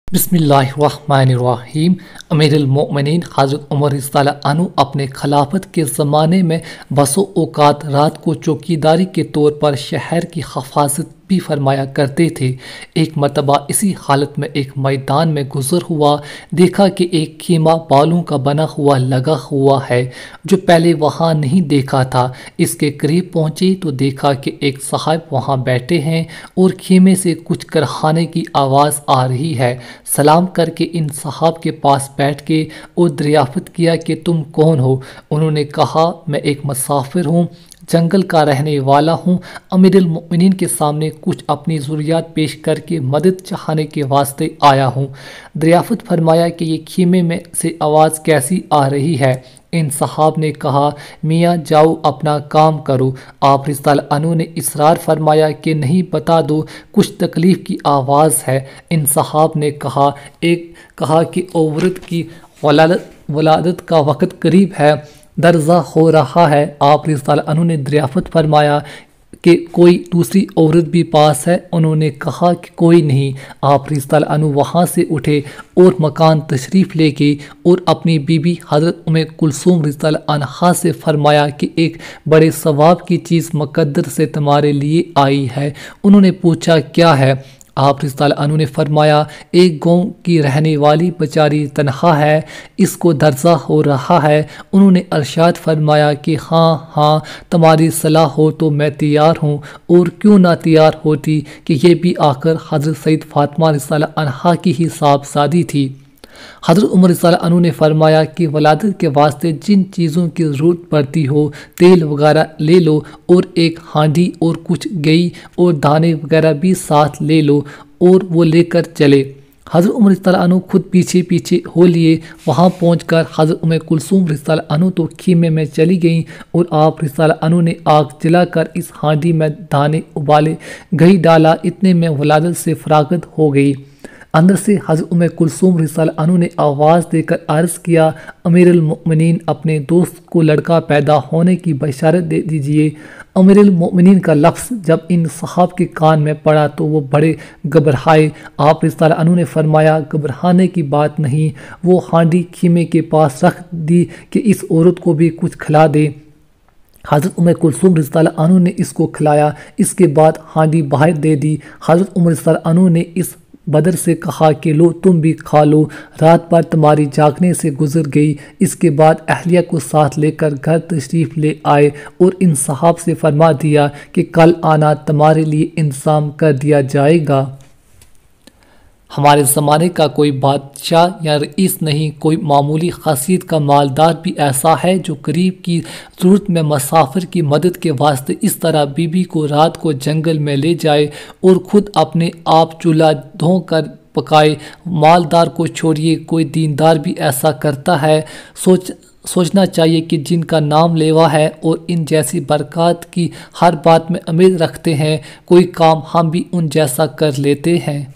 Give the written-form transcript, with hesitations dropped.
बिस्मिल्लाहिर्रहमानिर्रहीम। अमीरुल-मोमिनीन हज़रत उमर रज़ियल्लाहु अन्हु अपने खिलाफत के ज़माने में बसो औक़ात रात को चौकीदारी के तौर पर शहर की हिफाज़त भी फरमाया करते थे। एक मरतबा इसी हालत में एक मैदान में गुज़र हुआ, देखा कि एक खीमा बालों का बना हुआ लगा हुआ है जो पहले वहाँ नहीं देखा था। इसके करीब पहुँचे तो देखा कि एक साहब वहाँ बैठे हैं और खीमे से कुछ करहाने की आवाज़ आ रही है। सलाम करके इन साहब के पास बैठ के और दरियाफ़त किया कि तुम कौन हो। उन्होंने कहा, मैं एक मुसाफिर हूँ, जंगल का रहने वाला हूँ, अमीरुल-मोमिनीन के सामने कुछ अपनी ज़रूरियात पेश करके मदद चाहने के वास्ते आया हूँ। दरियाफ़त फरमाया कि ये खीमे में से आवाज़ कैसी आ रही है। इन साहब ने कहा, मियाँ जाओ अपना काम करो। आप रज़ियल्लाहु अन्हु ने इसरार फरमाया कि नहीं, बता दो, कुछ तकलीफ़ की आवाज़ है। इन साहब ने कहा कि औरत की वलादत का वक़्त करीब है, दर्जा हो रहा है। आप रज़ियल्लाहु अन्हु ने दरियाफ़त फरमाया कि कोई दूसरी औरत भी पास है। उन्होंने कहा कि कोई नहीं। आप रज़ियल्लाहु अन्हु वहाँ से उठे और मकान तशरीफ़ ले गए और अपनी बीबी हज़रत उम्मे कुलसूम रज़ियल्लाहु अन्हा से फरमाया कि एक बड़े सवाब की चीज़ मुक़द्दर से तुम्हारे लिए आई है। उन्होंने पूछा, क्या है? आप रज़ियल्लाहु अन्हु ने फरमाया, एक गाँव की रहने वाली बेचारी तन्हा है, इसको दर्जा हो रहा है। उन्होंने अरशाद फरमाया कि हाँ, तुम्हारी सलाह हो तो मैं तैयार हूँ। और क्यों ना तैयार होती कि ये भी आकर हज़रत सईद फ़ातिमा रज़ियल्लाहु अन्हा की ही साहबज़ादी थी। हज़रत उमर रज़ियल्लाहु अन्हु ने फरमाया कि वलादत के वास्ते जिन चीज़ों की ज़रूरत पड़ती हो, तेल वगैरह ले लो और एक हांडी और कुछ गई और दाने वगैरह भी साथ ले लो और वो लेकर चले। हज़रत उमर रज़ियल्लाहु अन्हु खुद पीछे हो लिए। वहाँ पहुँचकर हज़रत उम्मे कुलसूम रज़ियल्लाहु अन्हु तो खीमे में चली गईं और आप रज़ियल्लाहु अन्हु ने आग जलाकर इस हांडी में दाने उबाले, घी डाला। इतने में वलादत से फरागत हो गई। अंदर से हज़रत उम्मे कुलसूम रज़ियल्लाहु अन्हु ने आवाज़ देकर अर्ज़ किया, अमीरुल-मोमिनीन, अपने दोस्त को लड़का पैदा होने की बशारत दे दीजिए। अमीरुल-मोमिनीन का लफ्ज़ जब इन साहब के कान में पड़ा तो वो बड़े घबराए। आप रज़ियल्लाहु अन्हु ने फरमाया, घबराने की बात नहीं। वो हांडी खीमे के पास रख दी कि इस औरत को भी कुछ खिला दे। हज़रत उम्मे कुलसूम रज़ियल्लाहु अन्हु ने इसको खिलाया। इसके बाद हांडी बाहर दे दी। हज़रत उमर रज़ियल्लाहु अन्हु ने इस बदर से कहा कि लो, तुम भी खा लो, रात भर तुम्हारी जागने से गुजर गई। इसके बाद अहलिया को साथ लेकर घर तशरीफ़ ले आए और इन साहब से फरमा दिया कि कल आना, तुम्हारे लिए इंतज़ाम कर दिया जाएगा। हमारे ज़माने का कोई बादशाह या रईस नहीं, कोई मामूली खासियत का मालदार भी ऐसा है जो करीब की ज़रूरत में मुसाफिर की मदद के वास्ते इस तरह बीबी को रात को जंगल में ले जाए और ख़ुद अपने आप चूल्हा धो कर पकाए। मालदार को छोड़िए, कोई दीनदार भी ऐसा करता है। सोचना चाहिए कि जिनका नाम लेवा है और इन जैसी बरक़ात की हर बात में उम्मीद रखते हैं, कोई काम हम भी उन जैसा कर लेते हैं।